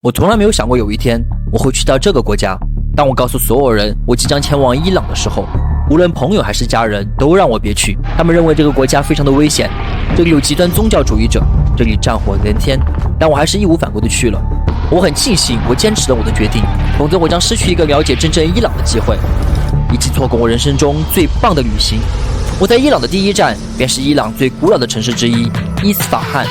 我从来没有想过有一天我会去到这个国家。当我告诉所有人我即将前往伊朗的时候，无论朋友还是家人都让我别去，他们认为这个国家非常的危险，这里有极端宗教主义者，这里战火连天，但我还是义无反顾地去了。我很庆幸我坚持了我的决定，否则我将失去一个了解真正伊朗的机会，以及错过我人生中最棒的旅行。我在伊朗的第一站便是伊朗最古老的城市之一伊斯法罕。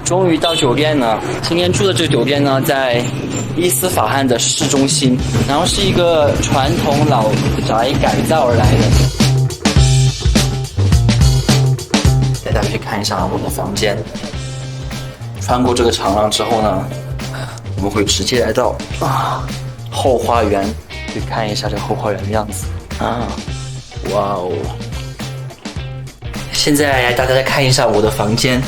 终于到酒店了。今天住的这个酒店呢，在伊斯法罕的市中心，然后是一个传统老宅改造而来的。带大家去看一下我的房间。穿过这个长廊之后呢，我们会直接来到后花园，去看一下这个后花园的样子啊！哇哦！现在大家再看一下我的房间。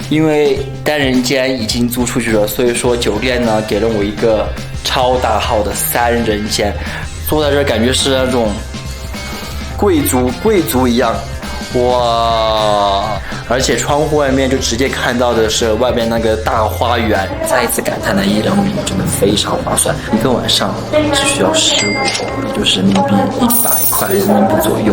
因为单人间已经租出去了，所以说酒店呢给了我一个超大号的3人间，坐在这感觉是那种贵族一样，哇！而且窗户外面就直接看到的是外面那个大花园。再一次感叹的1人民真的非常划算，一个晚上只需要15欧，也就是人民币100块人民币左右。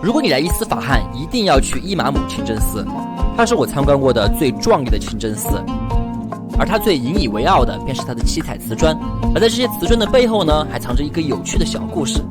如果你来伊斯法罕，一定要去伊玛姆清真寺，它是我参观过的最壮丽的清真寺，而它最引以为傲的便是它的7彩瓷砖，而在这些瓷砖的背后呢，还藏着一个有趣的小故事。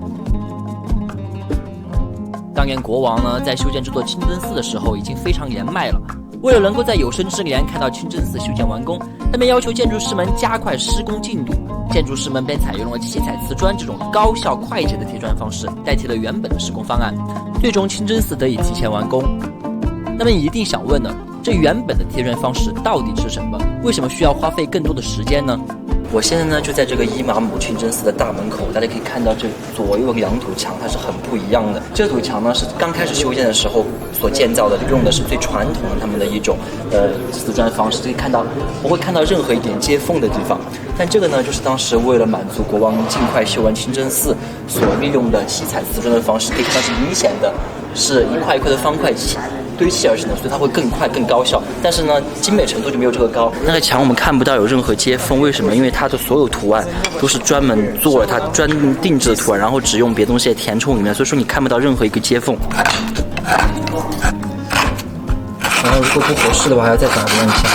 当年国王呢，在修建这座清真寺的时候已经非常年迈了，为了能够在有生之年看到清真寺修建完工，他便要求建筑师们加快施工进度。建筑师们便采用了7彩瓷砖这种高效快捷的贴砖方式，代替了原本的施工方案，最终清真寺得以提前完工。那么你一定想问呢，这原本的贴砖方式到底是什么？为什么需要花费更多的时间呢？我现在呢就在这个伊玛姆清真寺的大门口，大家可以看到这左右两堵墙它是很不一样的。这堵墙呢是刚开始修建的时候所建造的，用的是最传统的他们的一种瓷砖方式，可以看到不会看到任何一点接缝的地方。但这个呢就是当时为了满足国王尽快修完清真寺所利用的7彩瓷砖的方式，可以看到是明显的是一块一块的方块堆砌而成的，所以它会更快更高效，但是呢精美程度就没有这个高。那个墙我们看不到有任何接缝，为什么？因为它的所有图案都是专门做了它专门定制的图案，然后只用别的东西填充里面，所以说你看不到任何一个接缝。然后如果不合适的话还要再打磨一下。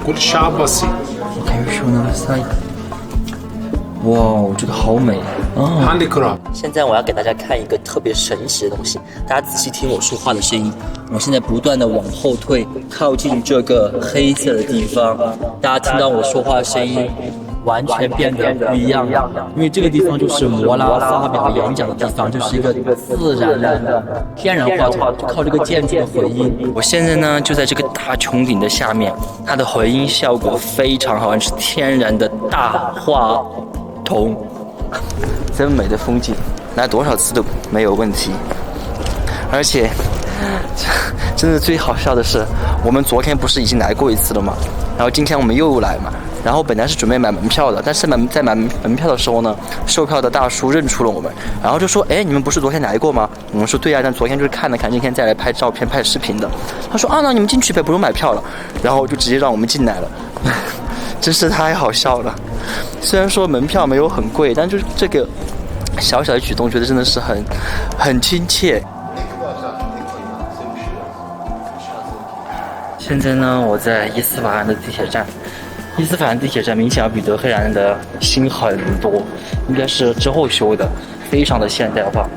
كل شعب بسيط. Can you show another side? 哇，这个好美啊！ عندي كرة. 现在我要给大家看一个特别神奇的东西，大家仔细听我说话的声音。我现在不断的往后退，靠近这个黑色的地方，大家听到我说话的声音完全变得不一样了，因为这个地方就是摩拉发表演讲的地方，就是一个自然的天然话筒，靠这个建筑的回音。我现在呢就在这个大穹顶的下面，它的回音效果非常好，是天然的大话筒，真美的风景，来多少次都没有问题。而且真的最好笑的是，我们昨天不是已经来过一次了吗？然后今天我们又来嘛。然后本来是准备买门票的，但是在买门票的时候呢，售票的大叔认出了我们，然后就说：“哎，你们不是昨天来过吗？”我们说：“对呀，但昨天就是看了看，今天再来拍照片、拍视频的。”他说：“啊，那你们进去呗，不用买票了。”然后就直接让我们进来了，真是太好笑了。虽然说门票没有很贵，但就是这个小小的举动，觉得真的是很亲切。现在呢，我在伊斯法罕的地铁站。伊斯法罕地铁站明显要比德黑兰的新很多，应该是之后修的，非常的现代化。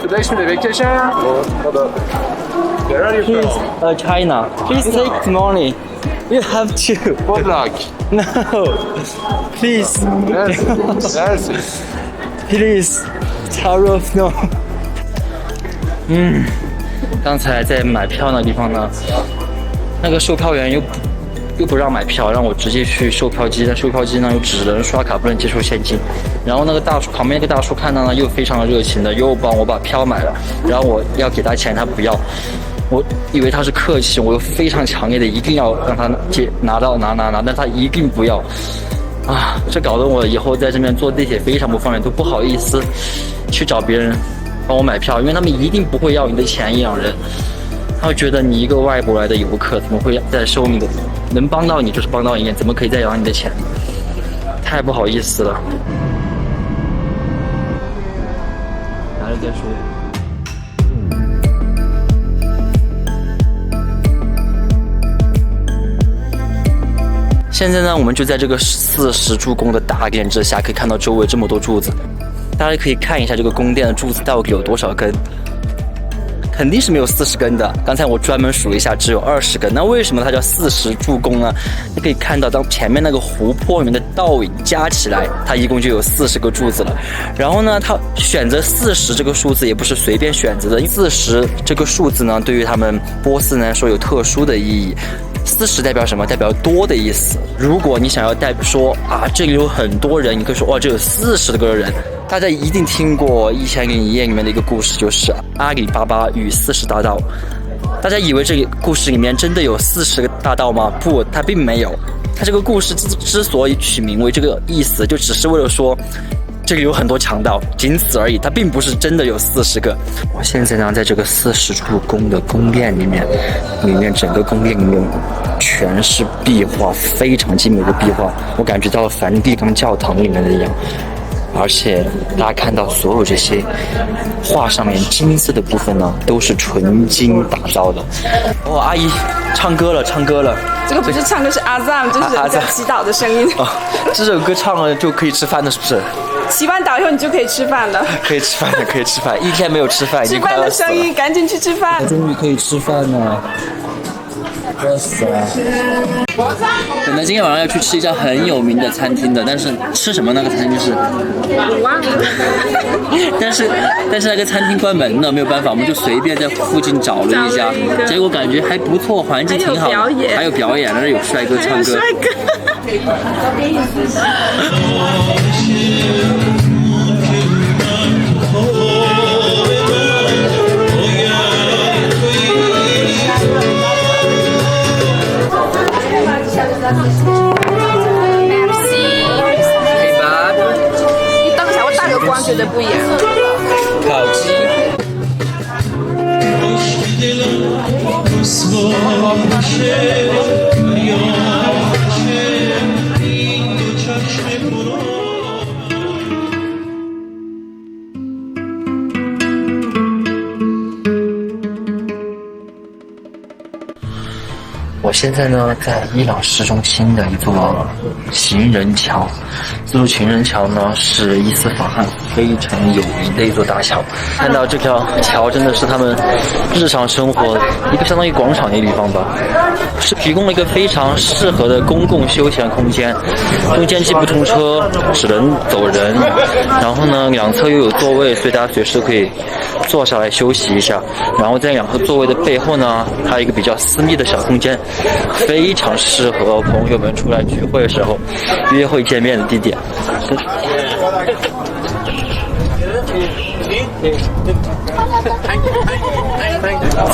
Please, China. Please take money. You have to. Vlog. No. Please. Yes. Please. Taro no. 刚才在买票那地方呢，那个售票员又不让买票，让我直接去售票机。但售票机呢又只能刷卡，不能接受现金。然后那个大叔旁边那个大叔看到呢，又非常的热情的，又帮我把票买了。然后我要给他钱，他不要。我以为他是客气，我又非常强烈的一定要让他拿，但他一定不要。啊，这搞得我以后在这边坐地铁非常不方便，都不好意思去找别人帮我买票，因为他们一定不会要你的钱，伊朗人。他会觉得你一个外国来的游客，怎么会再收你的？能帮到你就是帮到你，怎么可以再要你的钱？太不好意思了。拿着再说。现在呢，我们就在这个40柱宫的大殿之下，可以看到周围这么多柱子。大家可以看一下这个宫殿的柱子到底有多少根。肯定是没有40根的，刚才我专门数了一下，只有20根。那为什么它叫40柱宫呢？你可以看到，当前面那个湖泊里面的倒影加起来，它一共就有40个柱子了。然后呢，它选择40这个数字也不是随便选择的，40这个数字呢，对于他们波斯人来说有特殊的意义。40代表什么？代表多的意思。如果你想要说啊，这里有很多人，你可以说哇，这有40个人。大家一定听过《1001夜》里面的一个故事，就是阿里巴巴与40大盗。大家以为这个故事里面真的有40个大盗吗？不，它并没有。它这个故事之所以取名为这个意思，就只是为了说这里有很多强盗，仅此而已。它并不是真的有40个。我现在呢，在这个40柱宫的宫殿里面整个宫殿里面全是壁画，非常精美的壁画，我感觉到了梵蒂冈教堂里面的一样。而且大家看到所有这些画上面金色的部分呢，都是纯金打造的。哦，阿姨唱歌了。这个不是唱歌，是阿赞，就是人家祈祷的声音。哦，这首歌唱了就可以吃饭了，是不是？祈完祷以后你就可以吃饭了。可以吃饭，一天没有吃饭，已经快要死了。吃饭的声音，赶紧去吃饭。终于可以吃饭了。饿死了！本来今天晚上要去吃一家很有名的餐厅的，但是吃什么那个餐厅是我忘了。但是那个餐厅关门了，没有办法，我们就随便在附近找了一家，结果感觉还不错，环境挺好，还有表演，那有帅哥唱歌。你等一下，我打个光，绝对不一样。烤鸡。我现在呢，在伊朗市中心的一座行人桥。这座行人桥呢，是伊斯法罕非常有名的一座大桥。看到这条桥，真的是他们日常生活一个相当于广场的地方吧，是提供了一个非常适合的公共休闲空间。中间既不通车，只能走人，然后呢，两侧又有座位，所以大家随时可以坐下来休息一下。然后在两个座位的背后呢，还有一个比较私密的小空间，非常适合朋友们出来聚会的时候约会见面的地点。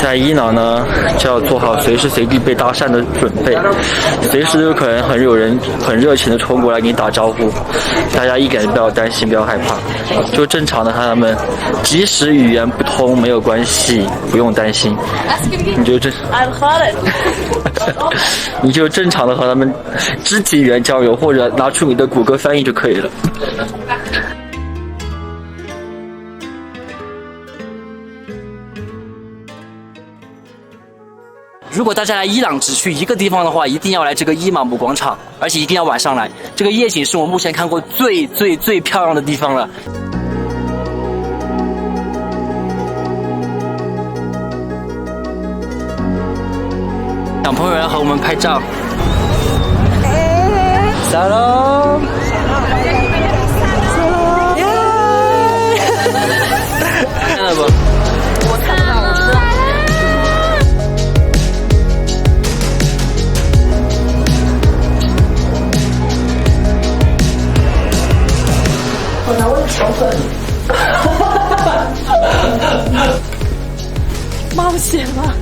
在伊朗呢，就要做好随时随地被搭讪的准备，随时都有可能有人很热情的冲过来给你打招呼。大家一点不要担心，不要害怕，就正常的和他们，即使语言不通没有关系，不用担心，你就正常的和他们肢体语言交流，或者拿出你的谷歌翻译就可以了。如果大家来伊朗只去一个地方的话，一定要来这个伊玛目广场，而且一定要晚上来。这个夜景是我目前看过最漂亮的地方了。小朋友来和我们拍照。Salam。看到不？我看不到，我知道。我拿我的手粉。冒险了。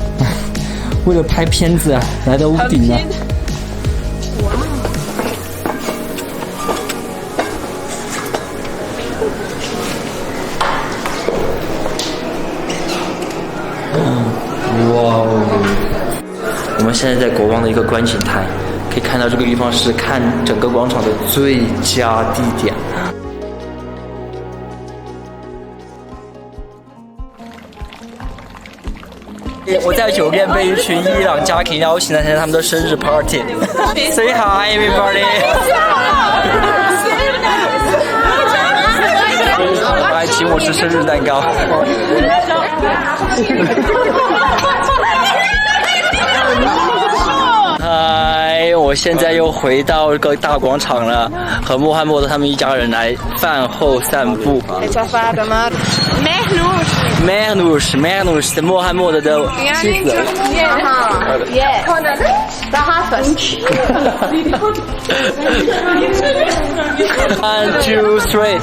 为了拍片子啊，来到屋顶啊。哇哦！我们现在在国王的一个观景台，可以看到这个地方是看整个广场的最佳地点。我在酒店被一群伊朗家庭邀请来参加他们的生日 party。Say hi, everybody！ 来请我吃生日蛋糕。嗨，我现在又回到这个大广场了，和穆罕默德他们一家人来饭后散步。Mehnoush，穆罕默德的妻子。1, 2, 3。